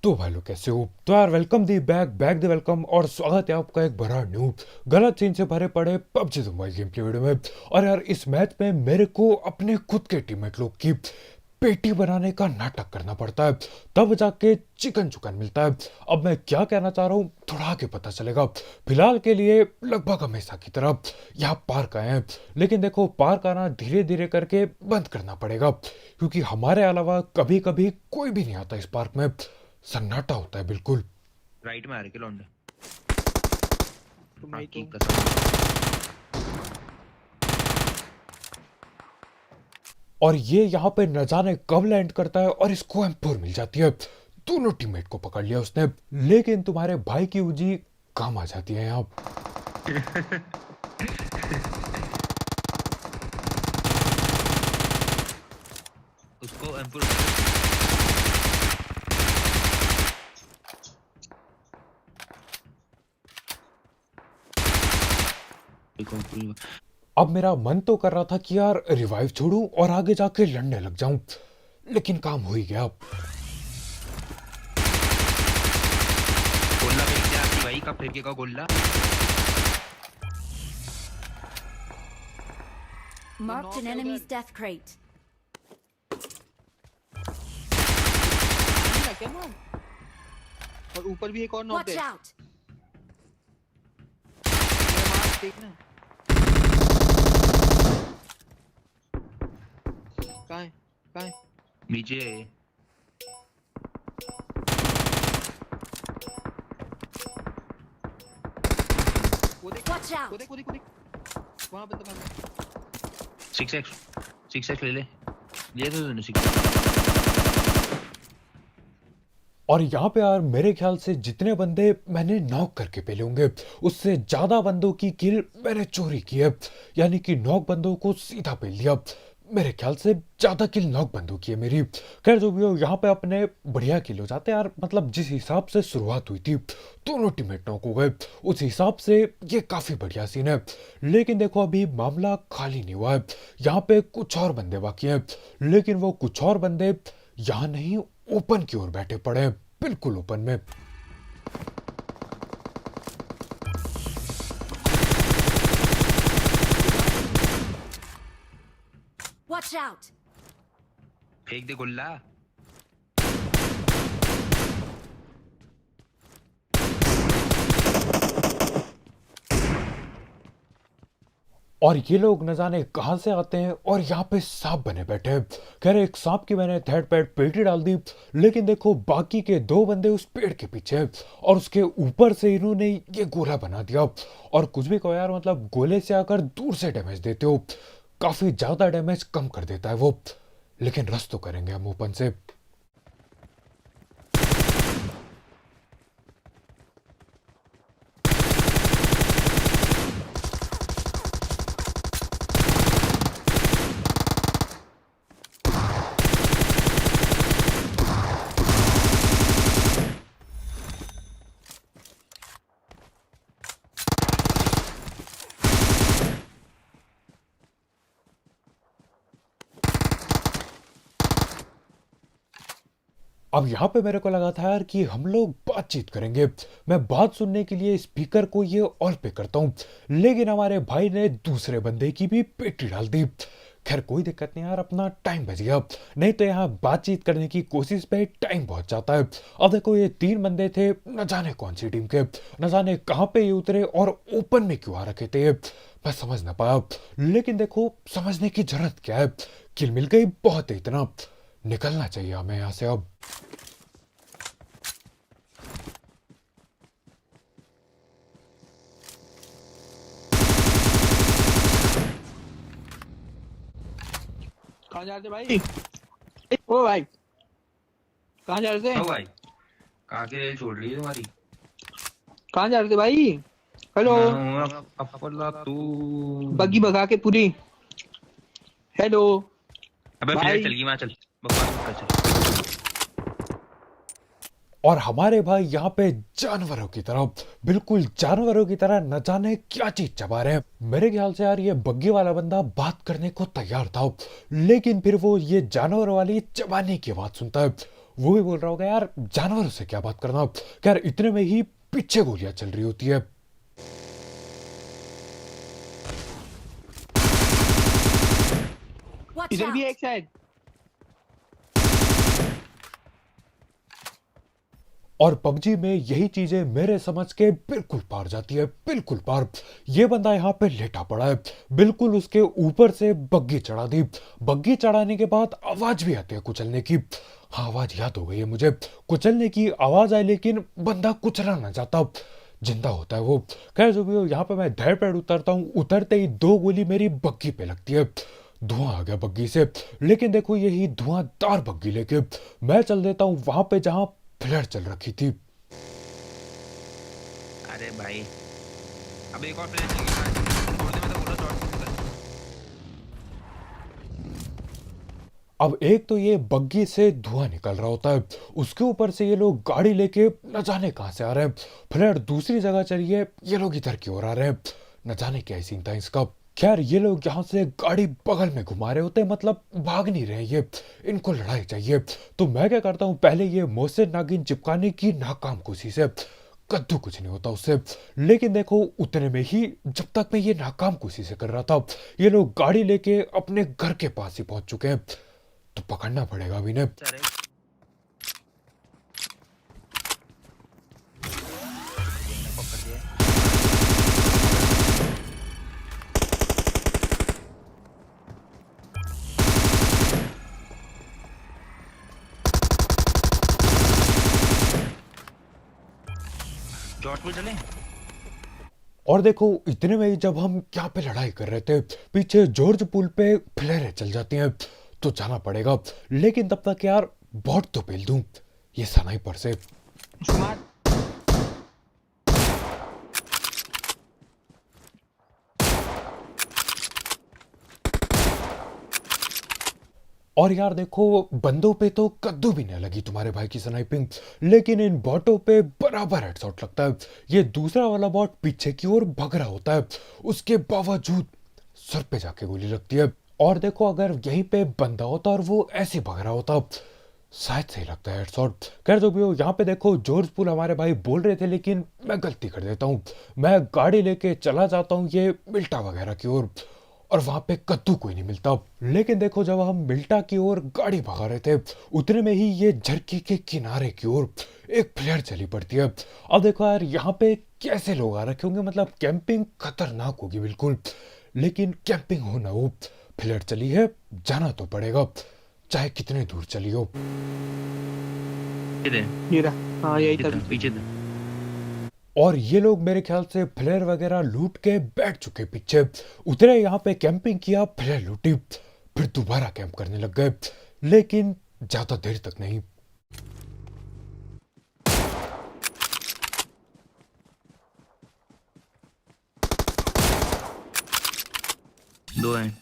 तो भाई लोग कैसे हो। तो यार welcome the back back the welcome और स्वागत है आपका एक बड़ा न्यू गलत सीन से भरे पड़े PUBG mobile game play video में। और यार इस मैच में मेरे को अपने खुद के टीममेट लोग की पेटी बनाने का नाटक करना पड़ता है, तब जाके चिकन चुकन मिलता है। अब मैं क्या कहना चाह रहा हूँ थोड़ा आगे पता चलेगा। फिलहाल के लिए लगभग हमेशा की तरह यहाँ पार्क आए हैं, लेकिन देखो पार्क आना धीरे धीरे करके बंद करना पड़ेगा, क्योंकि हमारे अलावा कभी कभी कोई भी नहीं आता इस पार्क में। सन्नाटा होता है बिल्कुल। राइट में आ रहे के लौंडे तुम नहीं की तो कसम। और ये यहाँ पे न जाने कब लैंड करता है और इसको M4 मिल जाती है। दोनों टीममेट को पकड़ लिया उसने, लेकिन तुम्हारे भाई की उजी काम आ जाती है यहाँ। उसको एम्पुल अब मेरा मन तो कर रहा था कि यार रिवाइव छोड़ूं और आगे जाके लड़ने लग जाऊं, लेकिन काम हो ही गया। गोल्ला फेंक दिया कि भाई कब फेंकेगा gola. Marked an enemy's death crate. नहीं ना क्या मार। और ऊपर भी एक और नॉक Watch है। out! ये मार देखना। कहाँ है? कहाँ है? नीचे वो देख। Watch out! वो देख। वो देख। वो देख। वहाँ बंदा भाग रहा है। 6x ले लिए तो तूने 6x। और यहाँ पे यार मेरे ख्याल से जितने बंदे मैंने नॉक करके पेले होंगे उससे ज्यादा बंदों की किल मैंने चोरी की है, यानी कि नॉक बंदों को सीधा पेल दिया। मेरे ख्याल से ज्यादा किल नॉक बंदों की है मेरी। खैर जो भी हो, यहाँ पे अपने बढ़िया किल हो जाते हैं यार। मतलब जिस हिसाब से शुरुआत हुई थी दोनों टीममेट नॉक हो गए, उस हिसाब से ये काफी बढ़िया सीन है। लेकिन देखो अभी मामला खाली नहीं हुआ है, यहाँ पे कुछ और बंदे बाकी हैं, लेकिन वो कुछ और बंदे यहाँ नहीं ओपन की ओर बैठे पड़े हैं, बिल्कुल ओपन में। Watch out! फेंक दे गोल्ला। और ये लोग न जाने कहां से आते हैं और यहाँ पे सांप बने बैठे हैं। खैर एक सांप की मैंने थर्ड पैड पेटी डाल दी, लेकिन देखो बाकी के दो बंदे उस पेड़ के पीछे हैं और उसके ऊपर से इन्होंने ये गोला बना दिया। और कुछ भी कहो यार, मतलब गोले से आकर दूर से डैमेज देते हो, काफी ज्यादा डैमेज कम कर देता है वो। लेकिन रस तो करेंगे हम ओपन से। अब यहाँ पे मेरे को लगा था यार कि हम लोग बातचीत करेंगे, मैं बात सुनने के लिए स्पीकर को ये ऑल पे करता हूँ, लेकिन हमारे भाई ने दूसरे बंदे की भी पेटी डाल दी। खैर कोई दिक्कत नहीं यार, अपना टाइम बच गया, नहीं तो यहाँ बातचीत करने की कोशिश पे टाइम बहुत जाता है। अब देखो ये तीन बंदे थे, न जाने कौन सी टीम के, न जाने कहाँ पे ये उतरे और ओपन में क्यों आ रखे थे, मैं समझ ना पाया। लेकिन देखो समझने की जरूरत क्या है, किल मिल गई बहुत है, इतना निकलना चाहिए हमें यहाँ से अब। कहाँ जा रहे थे भाई? ओ भाई कहाँ जा रहे थे? ओ भाई कहाँ की रेल छोड़ रही है तुम्हारी? कहाँ जा रहे थे भाई? हेलो अपला तू बग्गी भगा के पूरी। हेलो अबे भाई। प्लेयर चल गई, वहाँ चल बकवास कर चल। और हमारे भाई यहाँ पे जानवरों की तरह, बिल्कुल जानवरों की तरह न जाने क्या चीज चबा रहे हैं। मेरे ख्याल से यार ये बग्गी वाला बंदा बात करने को तैयार था, लेकिन फिर वो ये जानवर वाली चबाने की बात सुनता है। वो भी बोल रहा होगा यार जानवरों से क्या बात करना। यार इतने में ही पीछे गोलियां चल रही होती है। Watch इधर भी out! एक शायद। और पबजी में यही चीजें मेरे समझ के बिल्कुल पार जाती है, बिल्कुल पार। ये बंदा यहाँ पे लेटा पड़ा है, बिल्कुल उसके ऊपर से बग्गी चढ़ा दी। बग्गी चढ़ाने के बाद आवाज भी आती है कुचलने की। हाँ आवाज याद हो गई है मुझे, कुचलने की आवाज आई लेकिन बंदा कुचला ना जाता, जिंदा होता है वो। खैर जो भी हो, यहाँ पे मैं धड़ पेड़ उतरता हूँ। उतरते ही 2 गोली मेरी बग्गी पे लगती है, धुआं आ गया बग्गी से। लेकिन देखो यही धुआंधार बग्गी लेके मैं चल देता हूँ वहां पे जहां फ्लैट चल रखी थी। अरे भाई अब एक और प्लेयर चल गया, छोड़ दे, मैं तो बोला शॉट। अब एक तो ये बग्गी से धुआं निकल रहा होता है, उसके ऊपर से ये लोग गाड़ी लेके न जाने कहां से आ रहे हैं। फ्लैट दूसरी जगह चली है, ये लोग इधर की ओर आ रहे हैं। न जाने क्या सीन था इसका। खैर ये लोग यहाँ से गाड़ी बगल में घुमा रहे होते हैं, मतलब भाग नहीं रहे ये, इनको लड़ाई चाहिए। तो मैं क्या करता हूँ, पहले ये मोहसिन नागिन चिपकाने की नाकाम कोशिश है, कद्दू कुछ नहीं होता उससे। लेकिन देखो उतने में ही जब तक मैं ये नाकाम कोशिश कर रहा था, ये लोग गाड़ी लेके अपने घर के पास ही पहुंच चुके हैं। तो पकड़ना पड़ेगा अभी ने। अरे पकड़ दिया। जॉर्ज पे चले। और देखो इतने में ही जब हम यहाँ पे लड़ाई कर रहे थे, पीछे जॉर्ज पुल पे फ्लेरें चल जाती हैं, तो जाना पड़ेगा। लेकिन तब तक यार बॉट तो पेल दूं ये स्नाइपर से। स्मार्ट। और यार देखो बंदों पे तो कद्दू भी नहीं लगी तुम्हारे भाई की स्नाइपिंग, लेकिन इन बॉटों पे बराबर हेडशॉट लगता है। ये दूसरा वाला बॉट पीछे की ओर भग रहा होता है, उसके बावजूद सर पे जाके गोली लगती है। और देखो अगर यहीं पे बंदा होता और वो ऐसे भग रहा होता, शायद सही लगता है हेडशॉट। खैर जो भी हो, यहाँ पे देखो जॉर्ज पुल हमारे भाई बोल रहे थे, लेकिन मैं गलती कर देता हूँ। मैं गाड़ी लेके चला जाता हूँ ये मिल्टा वगैरह की ओर, और वहां पे कद्दू कोई नहीं मिलता। लेकिन देखो जब हम मिल्टा की ओर गाड़ी भगा रहे थे, उतने में ही ये झरकी के किनारे की ओर एक फ्लेयर चली पड़ती है। अब देखो यार यहाँ पे कैसे लोग आ रखे होंगे, मतलब कैंपिंग खतरनाक होगी बिल्कुल। लेकिन कैंपिंग हो ना हो, फ्लेयर चली है, जाना तो पड़ेगा, चाहे कितने दूर चली हो। इधर ये रहा। हाँ यही था। इधर पीछे था। और ये लोग मेरे ख्याल से फ्लेयर वगैरह लूट के बैठ चुके पीछे। उतरे यहाँ पे कैंपिंग किया, फ्लेयर लूटी, फिर दोबारा कैंप करने लग गए, लेकिन ज्यादा देर तक नहीं। दो हैं।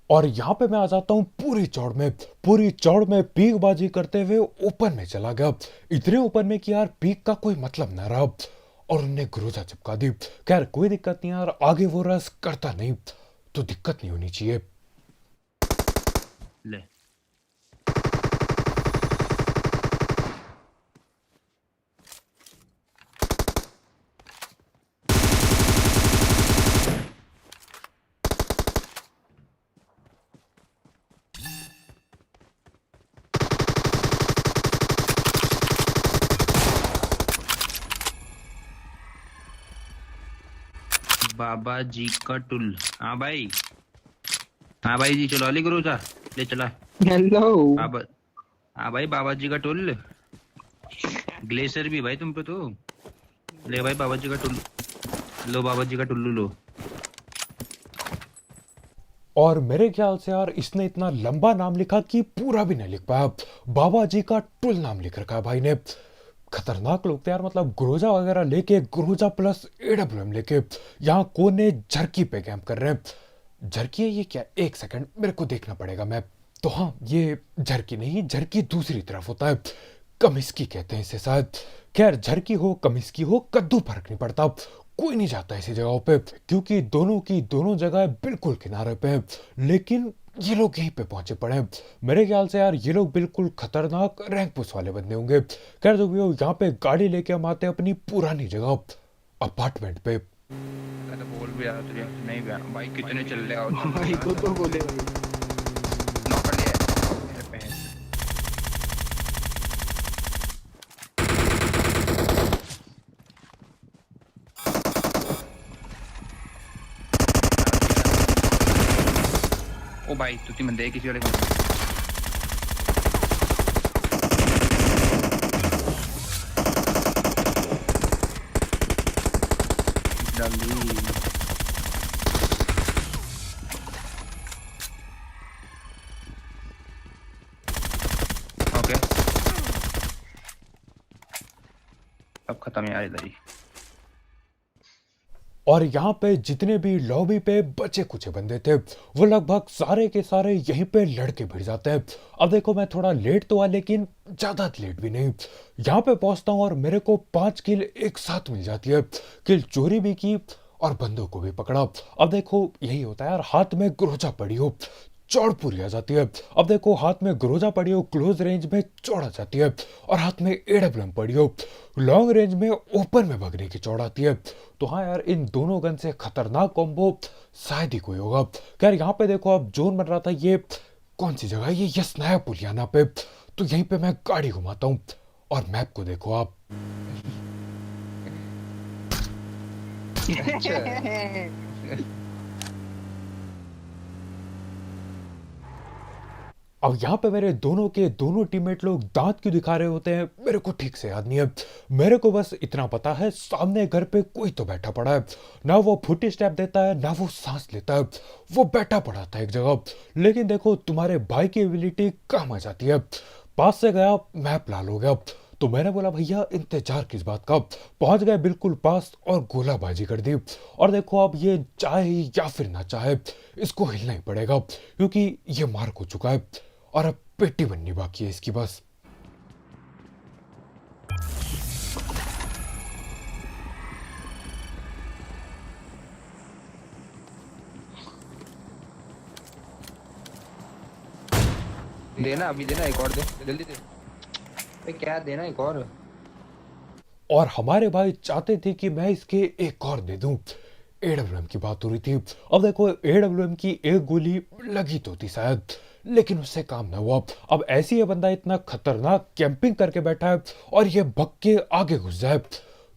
और यहाँ पे मैं आ जाता हूँ पूरी चौड़ में पीकबाजी करते हुए ओपन में चला गया। इतने ओपन में कि यार पीक का कोई मतलब ना रहा, और उनने ग्रोजा चिपका दी। खैर कोई दिक्कत नहीं यार, आगे वो रस करता नहीं तो दिक्कत नहीं होनी चाहिए। ले बाबा जी का टुल। हाँ भाई, हाँ भाई जी, चलो अली गुरु जा ले चला। हेलो। बाबा, हाँ भाई बाबा जी का टुल। ग्लेशियर भी भाई तुम पे तो। ले भाई बाबा जी का टुल, लो बाबा जी का टुल्लू लो। और मेरे ख्याल से यार इसने इतना लंबा नाम लिखा कि पूरा भी नहीं लिख पाया। बाबा जी का टुल नाम लिख रखा है भाई ने। खतरनाक लोग थे यार, मतलब ग्रोजा वगैरह लेके, ग्रोजा प्लस एडब्ल्यूएम लेके यहाँ कोने झरकी पे कैंप कर रहे हैं। झरकी है ये क्या, एक सेकंड मेरे को देखना पड़ेगा मैं। तो हाँ ये झरकी नहीं, झरकी दूसरी तरफ होता है, कमिस्की कहते हैं इसे शायद। खैर झरकी हो कमिस्की हो, कद्दू फर्क नहीं पड़ता, कोई नहीं जाता ऐसी जगहों पे, क्योंकि दोनों की दोनों जगह बिल्कुल किनारे पे हैं। लेकिन ये लोग यहीं पे पहुंचे पड़े हैं। मेरे ख्याल से यार ये लोग बिल्कुल खतरनाक रैंक पुश वाले बंदे होंगे। खैर जो भी हो, यहाँ पे गाड़ी लेके हम आते हैं अपनी पुरानी जगह अपार्टमेंट पे। मैं तो बोल भी रहा था तुझे नहीं गया भाई, कितने चल रहे आओ भाई तो बोले भाई। नॉक कर लिया मेरे पे। ओ भाई तू तीन बंदे किसी वाले का जल्दी। ओके अब खत्म यार इधर ही। और यहाँ पे जितने भी लॉबी पे बचे कुछ बंदे थे वो लगभग सारे के सारे यहीं पे लड़के भिड़ जाते हैं। अब देखो मैं थोड़ा लेट तो हुआ, लेकिन ज्यादा लेट भी नहीं। यहाँ पे पहुंचता हूँ और मेरे को 5 किल एक साथ मिल जाती है। किल चोरी भी की और बंदों को भी पकड़ा। अब देखो यही होता है यार, हाथ में ग्रोजा पड़ी हो चौड़ पूरी आ जाती है। अब देखो हाथ में ग्रोजा पड़ी हो क्लोज रेंज में चौड़ आ जाती है, और हाथ में एडब्ल्यूएम पड़ी हो लॉन्ग रेंज में ओपन में भगने की चौड़ आती है। तो हाँ यार, इन दोनों गन से खतरनाक कॉम्बो शायद ही कोई होगा। खैर यहाँ पे देखो अब जोन बन रहा था, ये कौन सी जगह है, ये यस नया पुलियाना पे। तो यहीं पे मैं गाड़ी घुमाता हूँ और मैप को देखो आप। अब यहाँ पे मेरे दोनों के दोनों टीममेट लोग दांत क्यों दिखा रहे होते हैं मेरे को ठीक से याद नहीं है। मेरे को बस इतना पता है सामने घर पे कोई तो बैठा पड़ा है, ना वो फुट स्टेप देता है ना वो सांस लेता है, वो बैठा पड़ा था एक जगह। लेकिन देखो तुम्हारे भाई की एबिलिटी काम आ जाती है। पास से गया मैप लाल हो गया, तो मैंने बोला भैया इंतजार किस बात का। पहुंच गए बिल्कुल पास और गोलाबाजी कर दी। और देखो अब ये चाहे या फिर ना चाहे इसको हिलना ही पड़ेगा, क्योंकि ये मार हो चुका है और अब पेटी बननी बाकी है इसकी बस। देना अभी देना, एक और दे जल्दी दे। भाई क्या देना एक और हमारे भाई चाहते थे कि मैं इसके एक और दे दूं। एडब्ल्यूएम की बात हो रही थी। अब देखो एडब्ल्यूएम की एक गोली लगी तो थी शायद, लेकिन उससे काम ना हुआ। अब ऐसी ये बंदा इतना खतरनाक कैंपिंग करके बैठा है और ये भग के आगे घुस जाए,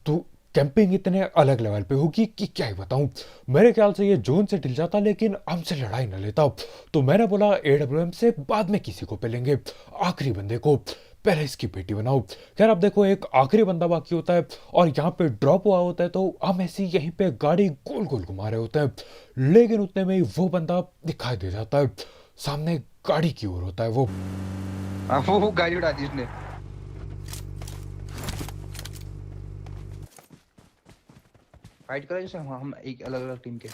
तो कैंपिंग इतने अलग लेवल पे होगी कि क्या ही बताऊं। मेरे ख्याल से ये जोन से ढिल जाता लेकिन हमसे लड़ाई न लेता। तो मैंने बोला एडब्ल्यूएम से बाद में किसी को पेलेंगे, आखिरी बंदे को पहले इसकी पेटी बनाओ। खैर अब देखो एक आखिरी बंदा बाकी होता है और यहाँ पे ड्रॉप हुआ होता है, तो हम ऐसी यहीं पे गाड़ी गोल गोल घुमा रहे होते हैं। लेकिन उतने में ही वो बंदा दिखाई दे जाता है, सामने गाड़ी की ओर होता है वो। वो गाड़ी उड़ा दी उसने। फाइट करा जैसे हम एक अलग अलग टीम के।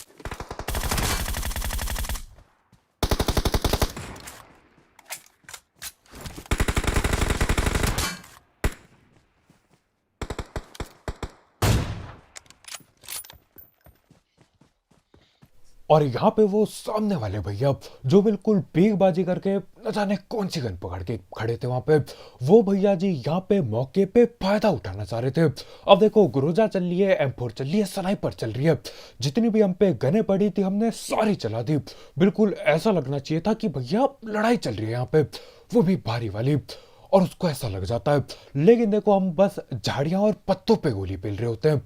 और यहाँ पे वो सामने वाले भैया जो बिल्कुल पीकबाजी करके न जाने कौन सी गन पकड़ के खड़े थे वहां पे, वो भैया जी यहाँ पे मौके पे फायदा उठाना चाह रहे थे। अब देखो ग्रोजा चल रही है, M4 चल रही है, स्नाइपर चल रही है, जितनी भी हम पे गने पड़ी थी हमने सारी चला दी। बिल्कुल ऐसा लगना चाहिए था कि भैया लड़ाई चल रही है यहाँ पे, वो भी भारी वाली, और उसको ऐसा लग जाता है। लेकिन देखो हम बस झाड़ियां और पत्तों पे गोली पेल रहे होते हैं,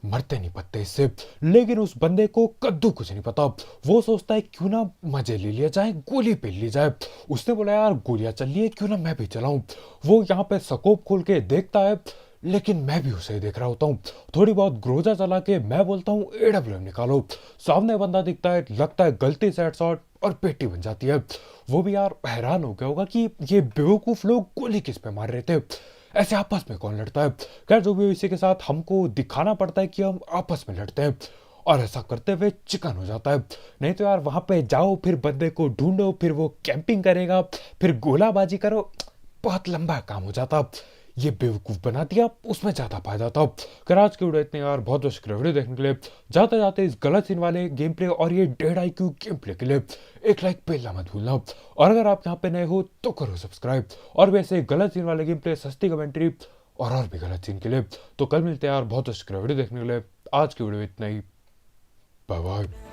मरते नहीं पत्ते इससे। लेकिन उस बंदे को कद्दू कुछ नहीं पता, वो सोचता है क्यों ना मजे ले लिया जाए, गोली पेल ली जाए। उसने बोला यार गोलियां चल रही है, क्यों ना मैं भी चलाऊं। वो यहाँ पे स्कोप खोल के देखता है, लेकिन मैं भी उसे देख रहा होता हूँ। थोड़ी बहुत ग्रोजा चला के मैं बोलता हूँ एडब्ल्यूएम निकालो। सामने बंदा दिखता है, लगता है गलती से हेडशॉट और पेटी बन जाती है। वो भी यार हैरान हो गया होगा कि ये बेवकूफ लोग गोली किस पे मार रहे थे, ऐसे आपस में कौन लड़ता है। खैर जो भी हो, इसी के साथ हमको दिखाना पड़ता है कि हम आपस में लड़ते हैं, और ऐसा करते हुए चिकन हो जाता है। नहीं तो यार वहां पे जाओ, फिर बंदे को ढूंढो, फिर वो कैंपिंग करेगा, फिर गोलाबाजी करो, बहुत लंबा काम हो जाता। ये बेवकूफ़ बना दिया, उसमें ज़्यादा फायदा था। अगर आज की वीडियो इतने यार, बहुत बहुत शुक्रिया वीडियो देखने के लिए। जाते जाते इस गलत सीन वाले गेम प्ले और ये डेड IQ गेम प्ले के लिए एक लाइक पेलना मत भूलना। और अगर आप यहाँ पे नए हो तो करो सब्सक्राइब। और वैसे गलत सीन वाले गेम प्ले, सस्ती कमेंट्री और भी गलत सीन के लिए तो कल मिलते हैं यार। बहुत बहुत शुक्रिया वीडियो देखने के लिए। आज की वीडियो इतना ही, बाय बाय।